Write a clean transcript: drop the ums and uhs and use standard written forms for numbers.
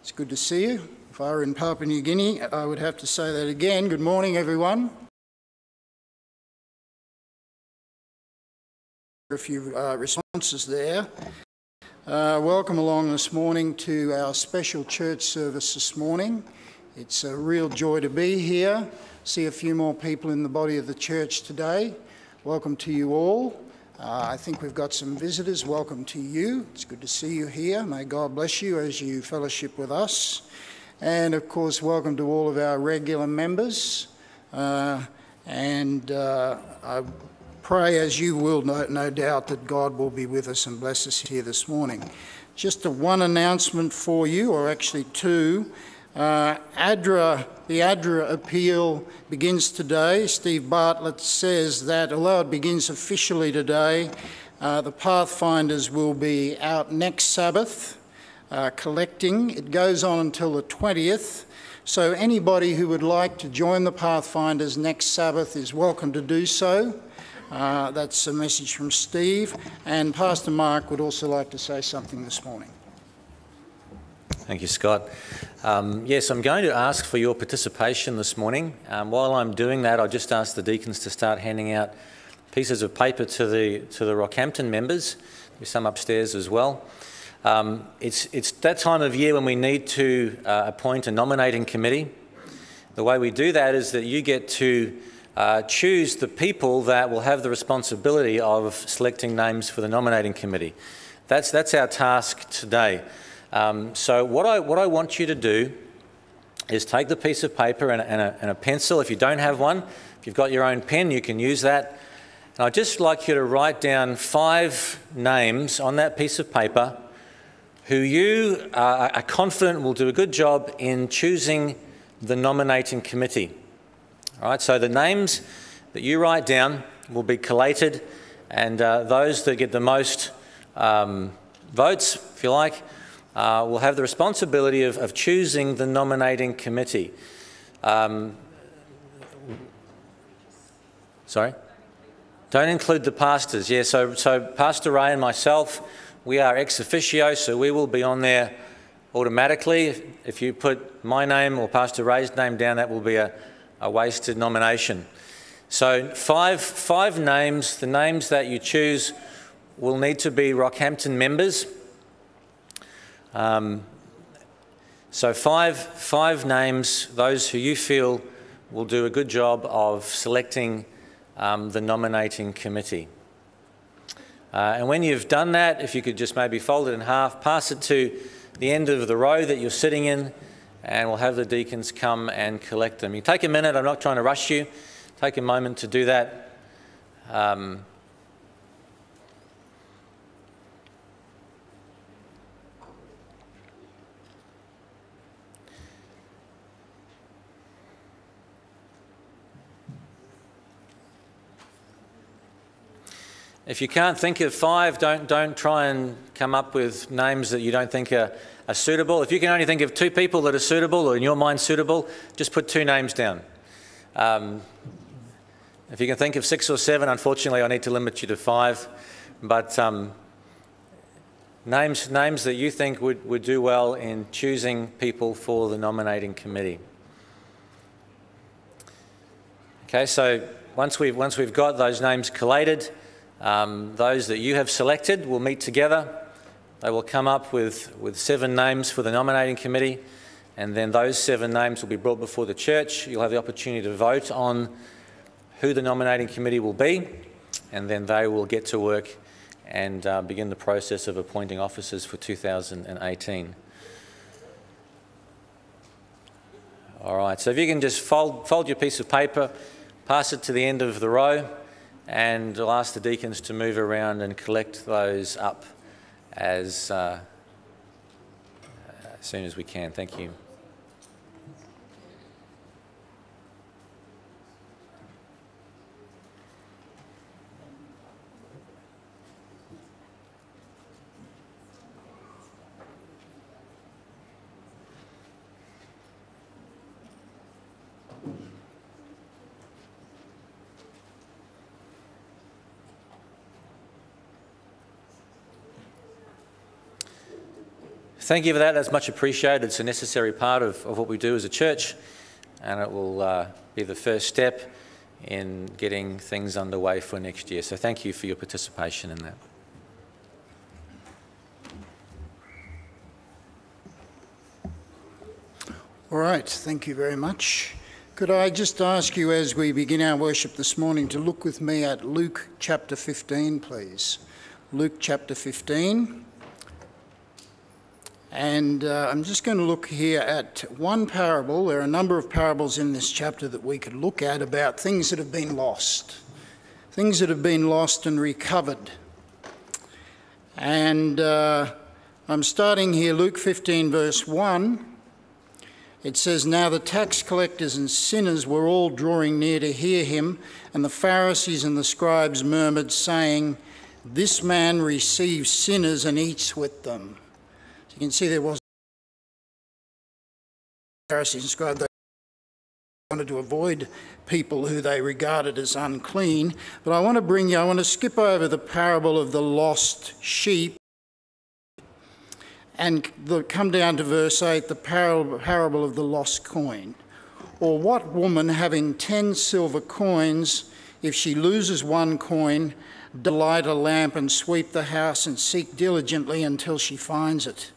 It's good to see you. If I were in Papua New Guinea, I would have to say that again. Good morning, everyone. A few responses there. Welcome along this morning to our special church service this morning. It's a real joy to be here. See a few more people in the body of the church today. Welcome to you all. I think we've got some visitors. Welcome to you. It's good to see you here. May God bless you as you fellowship with us. And of course, welcome to all of our regular members. I pray, as you will, no doubt, that God will be with us and bless us here this morning. Just one announcement for you, or actually two. The ADRA appeal begins today. Steve Bartlett says that although it begins officially today, the Pathfinders will be out next Sabbath collecting. It goes on until the 20th. So anybody who would like to join the Pathfinders next Sabbath is welcome to do so. That's a message from Steve. And Pastor Mark would also like to say something this morning. Thank you, Scott. Yes, I'm going to ask for your participation this morning. While I'm doing that, I'll just ask the deacons to start handing out pieces of paper to the Rockhampton members. There's some upstairs as well. It's that time of year when we need to appoint a nominating committee. The way we do that is that you get to choose the people that will have the responsibility of selecting names for the nominating committee. That's our task today. So what I want you to do is take the piece of paper and a pencil. If you don't have one, if you've got your own pen, you can use that. And I'd just like you to write down 5 names on that piece of paper who you are confident will do a good job in choosing the nominating committee. All right, so the names that you write down will be collated, and those that get the most votes, if you like, will have the responsibility of choosing the nominating committee. Sorry? Don't include the pastors. Yeah, so Pastor Ray and myself, we are ex officio, so we will be on there automatically. If you put my name or Pastor Ray's name down, that will be a wasted nomination. So five names. The names that you choose will need to be Rockhampton members. So five names, those who you feel will do a good job of selecting the nominating committee. And when you've done that, if you could just maybe fold it in half, pass it to the end of the row that you're sitting in, and we'll have the deacons come and collect them. You take a minute, I'm not trying to rush you, take a moment to do that. If you can't think of 5, don't try and come up with names that you don't think are suitable. If you can only think of 2 people that are suitable, or in your mind suitable, just put 2 names down. If you can think of 6 or 7, unfortunately I need to limit you to 5. But names that you think would do well in choosing people for the nominating committee. Okay, so once we've got those names collated, those that you have selected will meet together. They will come up with 7 names for the nominating committee, and then those 7 names will be brought before the church. You'll have the opportunity to vote on who the nominating committee will be, and then they will get to work and begin the process of appointing officers for 2018. All right, so if you can just fold your piece of paper, pass it to the end of the row, and I'll ask the deacons to move around and collect those up as soon as we can. Thank you. Thank you for that. That's much appreciated. It's a necessary part of what we do as a church, and it will be the first step in getting things underway for next year. So thank you for your participation in that. All right, thank you very much. Could I just ask you as we begin our worship this morning to look with me at Luke chapter 15, please. Luke chapter 15. And I'm just going to look here at one parable. There are a number of parables in this chapter that we could look at about things that have been lost. Things that have been lost and recovered. And I'm starting here, Luke 15 verse 1. It says, "Now the tax collectors and sinners were all drawing near to hear him, and the Pharisees and the scribes murmured, saying, 'This man receives sinners and eats with them.'" So you can see there was Pharisees and scribes. They wanted to avoid people who they regarded as unclean. But I want to skip over the parable of the lost sheep and come down to verse 8, the parable of the lost coin. "Or what woman having 10 silver coins, if she loses one coin, does light a lamp and sweep the house and seek diligently until she finds it?